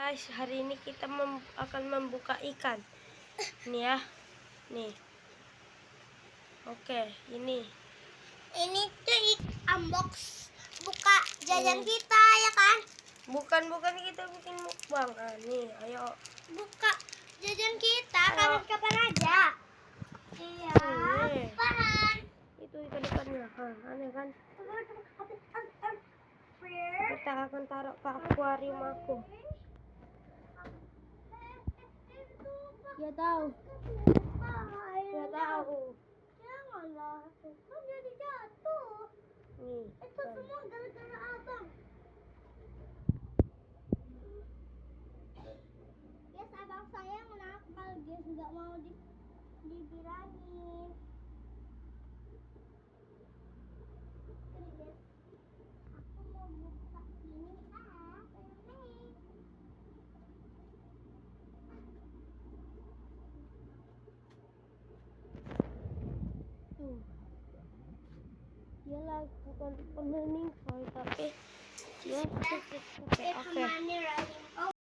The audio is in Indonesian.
guys, hari ini kita akan membuka ikan. Nih ya, nih. Oke, ini tuh unbox buka jajan kita ya kan? Bukan kita bikin mukbang. Nih, ayo. Buka jajan kita kapan aja. Iya. Apaan? Itu ikan ikannya, aneh kan? Kita akan taruh ke akuarium aku. Ya tahu. Ya tahu. Janganlah, kan jadi jatuh. Nih. Itu semua gara-gara abang. Guys, abang saya nakal, guys, nggak mau dibilangin. Guys, aku mau buka ini penting. Tuh. Dia lakukan meninggal tapi dia Bismillahirrahmanirrahim.